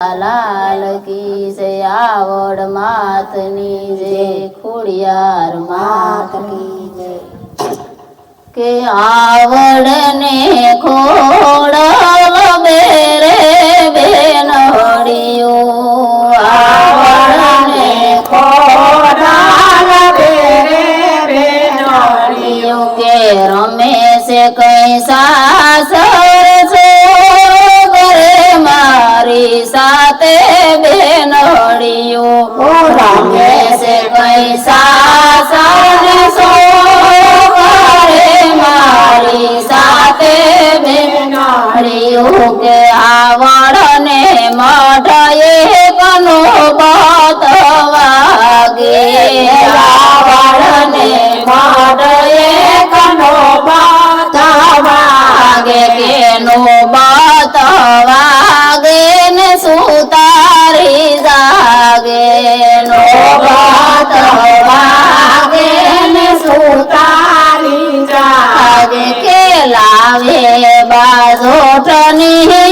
लाल की जय आवड़ मातनी जय खुड़ियार मात की जय के आवड़ ने खोड़ल बेरे बेनड़ियो आवड़ ने खोड़ल बेरे बेनड़ियो के रमे से कैसा सर मारी साते बेनड़ियो रमे से कैसा सन सो करे मारी साते बेनड़ियो के आवड़ ने मढ़े कनो बतवागे आवड़ ने मढ़े कनो बतवागे के नो बतवागे सुतारी जागे नो बतवागे सुतारी जागे के लावे बाजोटनी रे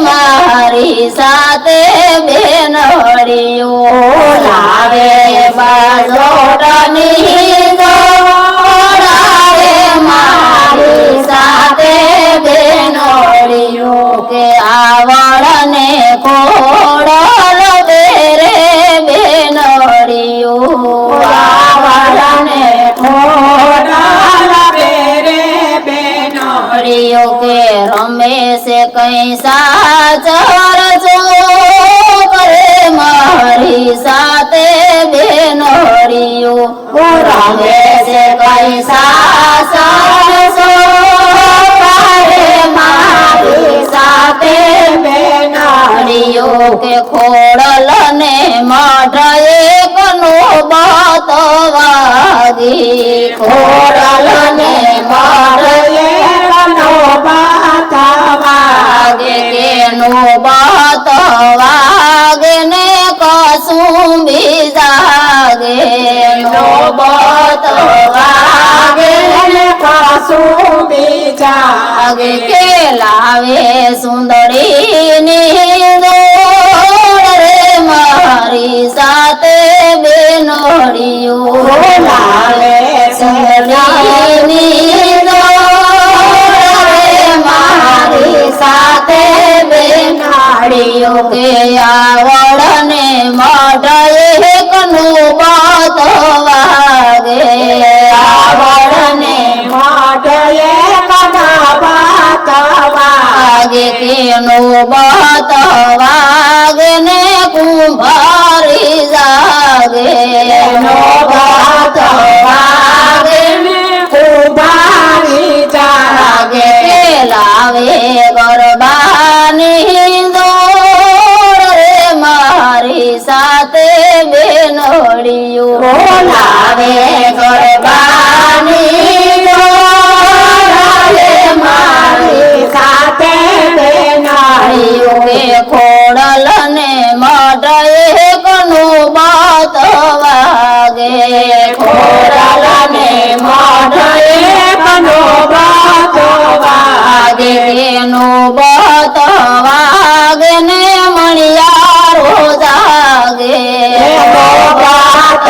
मारी साते बेनड़ियो लावे बाजोटनी रे मारी साते बेनड़ियो के आवड़ ने खोड़ल बेरे बेनड़ियो आवड़ ने खोड़ल बेरे बेनड़ियो के रमे से कैसा चर करे मारी साते बेनड़ियो रमे से कैसा सरसो मारी साते बेनड़ियो के खोड़ल ने मढ़े कनो बतवागी खोड़ल ने मढ़े कनो बतवागे के नो बतवागे ने कसुम भी जागे नो बतवागे ने कसुम भी जागे के लावे सुंदरी रे मारी साते बेनड़ियो लावे सुंदरी रे मारी साते बेनड़ियो के आवड़ ने मढ़े कनो बतवागे आवड़ ने मढ़े आगे के नो बतवागे ने कुंभारी जागे नो बतवागे ने कुंभारी जागे के लावे गरबानी रे मारी साते बेनड़ियो लावे गरबानी मारी साते बेनड़ियो के खोड़ल ने मढ़े कनो बतवागे खोड़ल ने मढ़े कनो बतवागे के नो बतवागे ने मणियारो जागे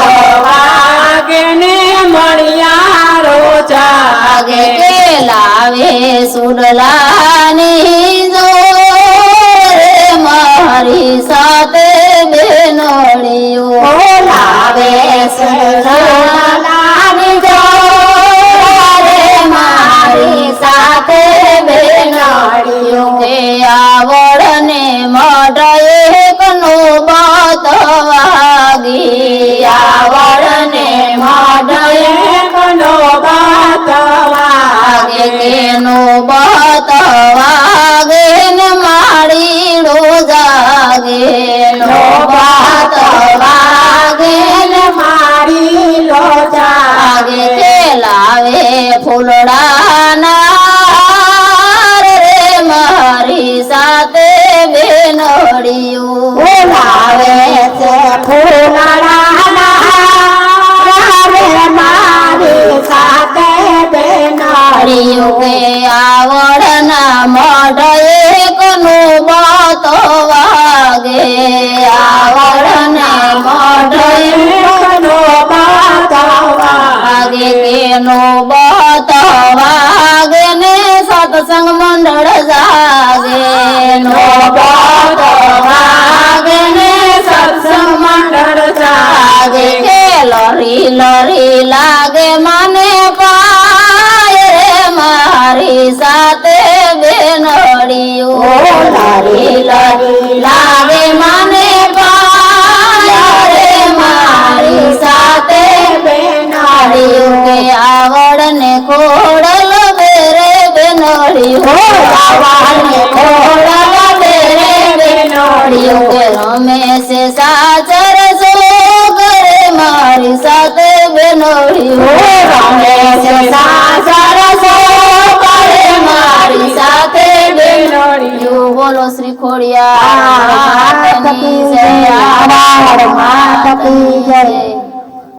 बतवागे ने मणियारो जागे के लावे सुडलानी रे मारी साते बेनड़ियो लावे सुडलानी रे मारी साते बेनड़ियो के आवड़ ने मढ़े कनो बतवागी आवड़ ने मढ़े कनो बतवागे के नो बतवागे ने मारी रो जागे नो बतवागे ने मारी रो जागे के लावे फुलड़ाना रे मारी साते बेनड़ियो लावे से फुलड़ाना रे मारी साते बेनड़ियो के आवड़ ना मढ़े कनो નોબત વાગે ને સત્સંગ મંડળ જાગે નોબત વાગે ને સત્સંગ મંડળ જાગે કે લરી લરી લાગે મને પાય રે મારી સાથે બેનડીયું લરી લરી લાગે મને પાય રે મારી સાથે બેનડીયું કે આવડ ને ખોડલ બેરે બેનડીયું આવડ ને ખોડલ બેરે બેનડીયું કે રમેશ સાચર સો કરે મારી સાથે બેનડીયું રમેશ સાચર સો કરે મારી સાથે બેનડીયું બોલો શ્રી ખોડિયાર માત કી જય.